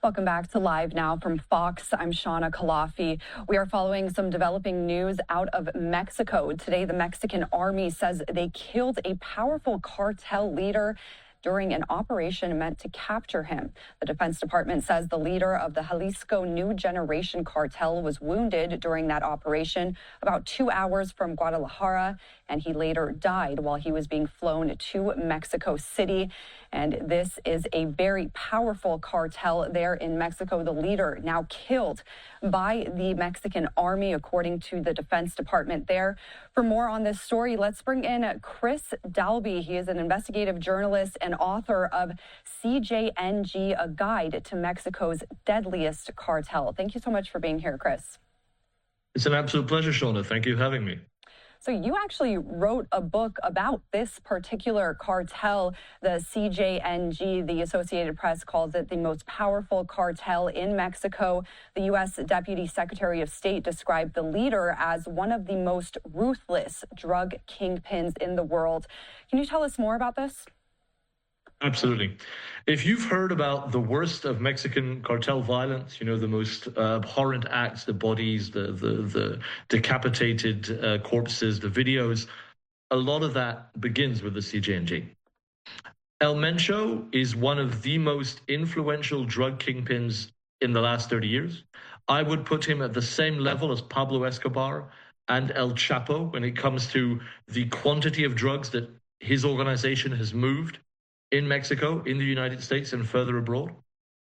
Welcome back to Live Now from Fox. I'm Shauna Kalafi. We are following some developing news out of Mexico. Today, the Mexican army says they killed a powerful cartel leader during an operation meant to capture him. The Defense Department says the leader of the Jalisco New Generation cartel was wounded during that operation about 2 hours from Guadalajara, and he later died while he was being flown to Mexico City. And this is a very powerful cartel there in Mexico. The leader now killed by the Mexican army, according to the Defense Department there. For more on this story, let's bring in Chris Dalby. He is an investigative journalist and author of CJNG, a guide to Mexico's deadliest cartel. Thank you so much for being here, Chris. It's an absolute pleasure, Shauna. Thank you for having me. So you actually wrote a book about this particular cartel, the CJNG. The Associated Press calls it the most powerful cartel in Mexico. The U.S. Deputy Secretary of State described the leader as one of the most ruthless drug kingpins in the world. Can you tell us more about this? Absolutely. If you've heard about the worst of Mexican cartel violence, you know, the most abhorrent acts, the bodies, the decapitated corpses, the videos, a lot of that begins with the CJNG. ElMencho is one of the most influential drug kingpins in the last 30 years. I would put him at the same level as Pablo Escobar and El Chapo when it comes to the quantity of drugs that his organization has moved in Mexico, in the United States, and further abroad.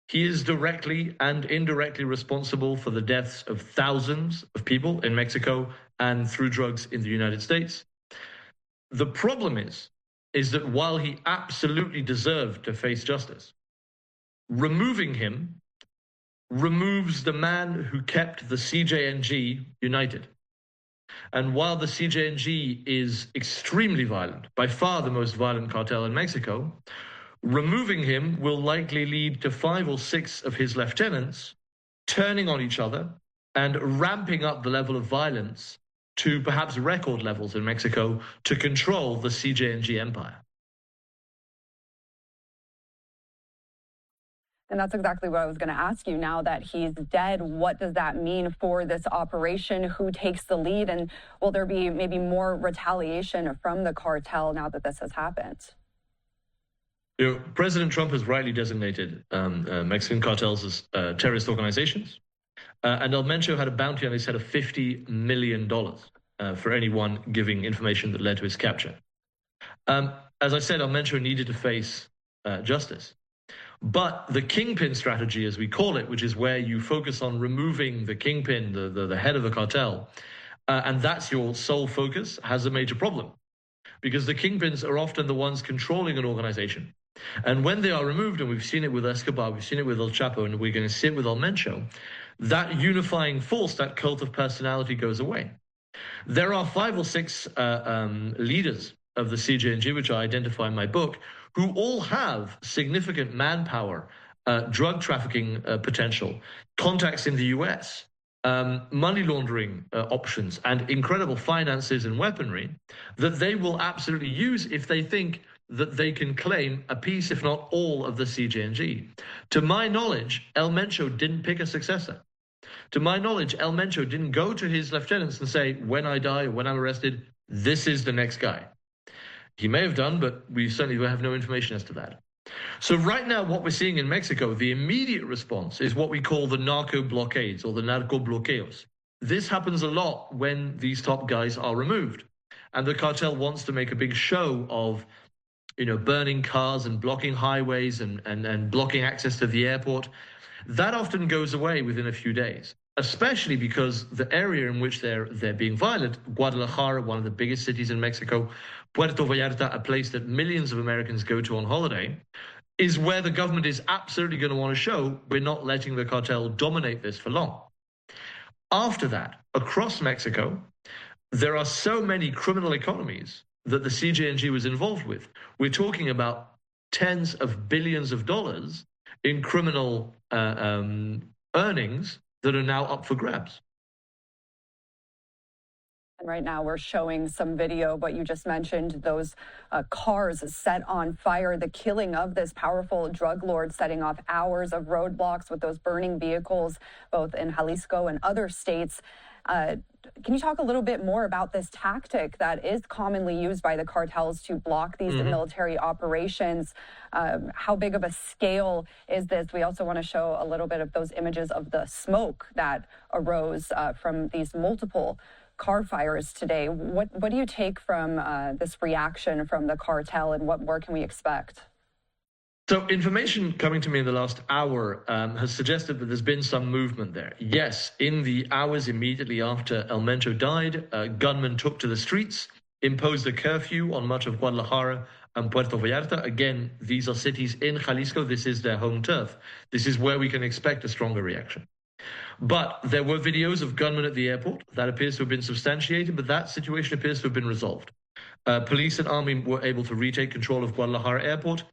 He is directly and indirectly responsible for the deaths of thousands of people in Mexico and through drugs in the United States. The problem is that while he absolutely deserved to face justice, removing him removes the man who kept the CJNG united. And while the CJNG is extremely violent, by far the most violent cartel in Mexico, removing him will likely lead to 5 or 6 of his lieutenants turning on each other and ramping up the level of violence to perhaps record levels in Mexico to control the CJNG empire. And that's exactly what I was going to ask you. Now that he's dead, what does that mean for this operation? Who takes the lead? And will there be maybe more retaliation from the cartel now that this has happened? You know, President Trump has rightly designated Mexican cartels as terrorist organizations. And ElMencho had a bounty on his head of $50 million for anyone giving information that led to his capture. As I said, ElMencho needed to face justice. But the kingpin strategy, as we call it, which is where you focus on removing the kingpin, the head of a cartel, and that's your sole focus, has a major problem. Because the kingpins are often the ones controlling an organization. And when they are removed, and we've seen it with Escobar, we've seen it with El Chapo, and we're going to see it with ElMencho, that unifying force, that cult of personality goes away. There are 5 or 6 leaders of the CJNG, which I identify in my book, who all have significant manpower, drug trafficking potential, contacts in the US, money laundering options, and incredible finances and weaponry that they will absolutely use if they think that they can claim a piece, if not all, of the CJNG. To my knowledge, ElMencho didn't pick a successor. To my knowledge, ElMencho didn't go to his lieutenants and say, when I die or when I'm arrested, this is the next guy. He may have done, but we certainly have no information as to that. So right now, what we're seeing in Mexico, the immediate response is what we call the narco blockades or the narco bloqueos. This happens a lot when these top guys are removed. And the cartel wants to make a big show of, you know, burning cars and blocking highways and blocking access to the airport. That often goes away within a few days, especially because the area in which they're being violent, Guadalajara, one of the biggest cities in Mexico, Puerto Vallarta, a place that millions of Americans go to on holiday, is where the government is absolutely going to want to show we're not letting the cartel dominate this for long. After that, across Mexico, there are so many criminal economies that the CJNG was involved with. We're talking about tens of billions of dollars in criminal earnings that are now up for grabs. Right now, we're showing some video, but you just mentioned those cars set on fire, the killing of this powerful drug lord, setting off hours of roadblocks with those burning vehicles, both in Jalisco and other states. Can you talk a little bit more about this tactic that is commonly used by the cartels to block these military operations? How big of a scale is this? We also want to show a little bit of those images of the smoke that arose from these multiple car fires today. What do you take from this reaction from the cartel, and what more can we expect? So information coming to me in the last hour has suggested that there's been some movement there. Yes, in the hours immediately after ElMencho died, gunmen took to the streets, imposed a curfew on much of Guadalajara and Puerto Vallarta. Again, these are cities in Jalisco. This is their home turf. This is where we can expect a stronger reaction. But there were videos of gunmen at the airport. That appears to have been substantiated, but that situation appears to have been resolved. Police and army were able to retake control of Guadalajara airport.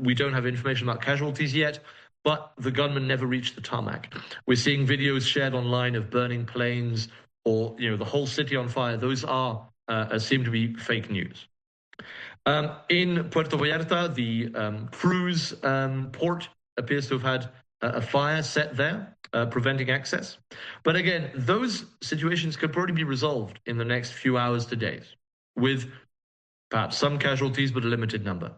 We don't have information about casualties yet, but the gunmen never reached the tarmac. We're seeing videos shared online of burning planes or, the whole city on fire. Those are seem to be fake news. In Puerto Vallarta, the cruise port appears to have had a fire set there, preventing access. But again, those situations could probably be resolved in the next few hours to days, with perhaps some casualties, but a limited number.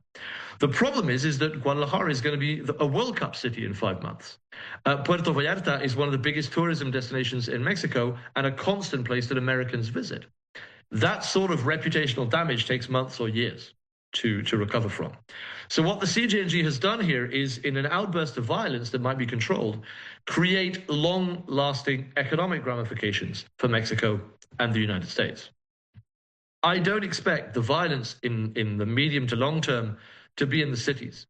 The problem is that Guadalajara is going to be a World Cup city in 5 months. Puerto Vallarta is one of the biggest tourism destinations in Mexico and a constant place that Americans visit. That sort of reputational damage takes months or years to recover from. So what the CJNG has done here is, in an outburst of violence that might be controlled, create long-lasting economic ramifications for Mexico and the United States. I don't expect the violence in the medium to long term to be in the cities.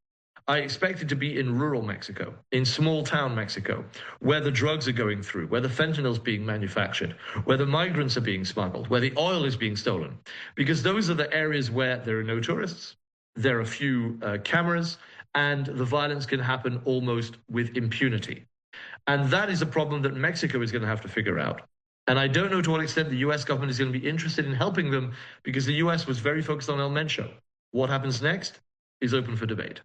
I expect it to be in rural Mexico, in small town Mexico, where the drugs are going through, where the fentanyl is being manufactured, where the migrants are being smuggled, where the oil is being stolen. Because those are the areas where there are no tourists, there are few cameras, and the violence can happen almost with impunity. And that is a problem that Mexico is going to have to figure out. And I don't know to what extent the US government is going to be interested in helping them, because the US was very focused on ElMencho. What happens next is open for debate.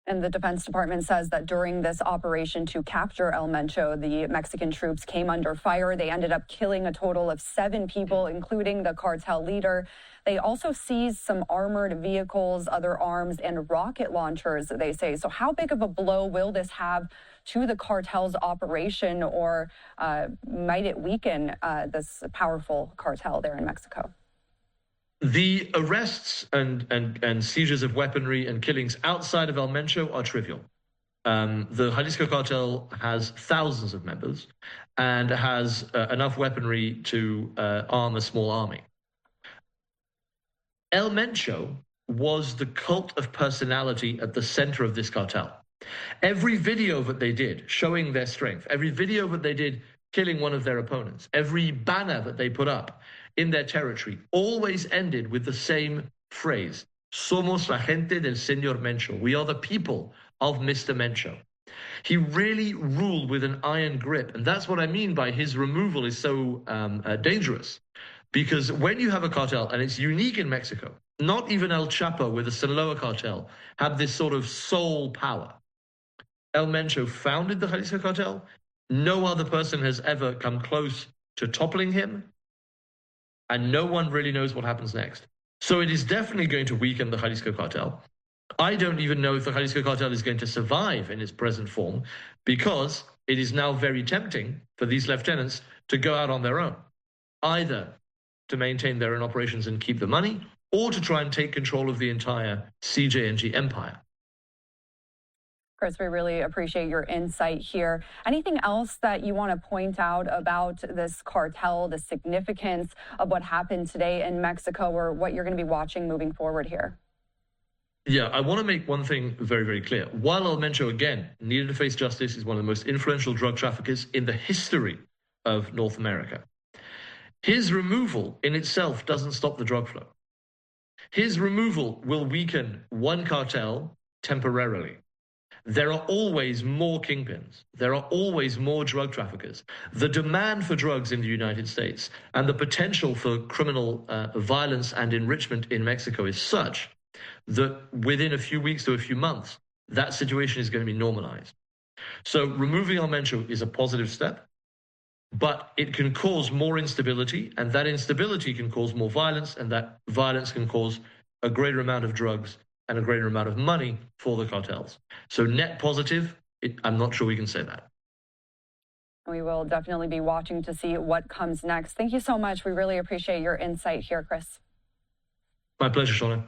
And the Defense Department says that during this operation to capture ElMencho, the Mexican troops came under fire. They ended up killing a total of 7 people, including the cartel leader. They also seized some armored vehicles, other arms, and rocket launchers, they say. So how big of a blow will this have to the cartel's operation, or might it weaken this powerful cartel there in Mexico? The arrests and seizures of weaponry and killings outside of ElMencho are trivial. The Jalisco cartel has thousands of members and has enough weaponry to arm a small army. ElMencho was the cult of personality at the center of this cartel. Every video that they did showing their strength, every video that they did killing one of their opponents, every banner that they put up in their territory always ended with the same phrase: "Somos la gente del Señor Mencho." We are the people of Mr. Mencho. He really ruled with an iron grip, and that's what I mean by his removal is so dangerous. Because when you have a cartel, and it's unique in Mexico, not even El Chapo with the Sinaloa cartel have this sort of sole power. ElMencho founded the Jalisco cartel. No other person has ever come close to toppling him, and no one really knows what happens next. So it is definitely going to weaken the Jalisco cartel. I don't even know if the Jalisco cartel is going to survive in its present form, because it is now very tempting for these lieutenants to go out on their own, either to maintain their own operations and keep the money, or to try and take control of the entire CJNG empire. Chris, we really appreciate your insight here. Anything else that you want to point out about this cartel, the significance of what happened today in Mexico, or what you're going to be watching moving forward here? Yeah, I want to make one thing very, very clear. While ElMencho, again, needed to face justice, is one of the most influential drug traffickers in the history of North America. His removal in itself doesn't stop the drug flow. His removal will weaken one cartel temporarily. there are always more kingpins. There are always more drug traffickers. The demand for drugs in the United States and the potential for criminal violence and enrichment in Mexico is such that within a few weeks to a few months, that situation is going to be normalized. So removing ElMencho is a positive step, but it can cause more instability, and that instability can cause more violence, and that violence can cause a greater amount of drugs and a greater amount of money for the cartels. So net positive, I'm not sure we can say that. We will definitely be watching to see what comes next. Thank you so much. We really appreciate your insight here, Chris. My pleasure, Shauna.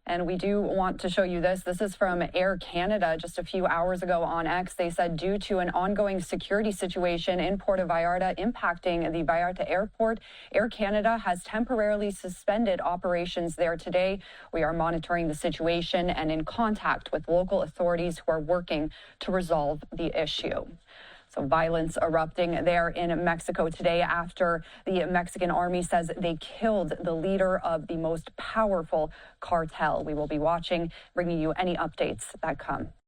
And we do want to show you this. This is from Air Canada just a few hours ago on X. They said due to an ongoing security situation in Puerto Vallarta impacting the Vallarta airport, Air Canada has temporarily suspended operations there today. We are monitoring the situation and in contact with local authorities who are working to resolve the issue. So violence erupting there in Mexico today after the Mexican army says they killed the leader of the most powerful cartel. We will be watching, bringing you any updates that come.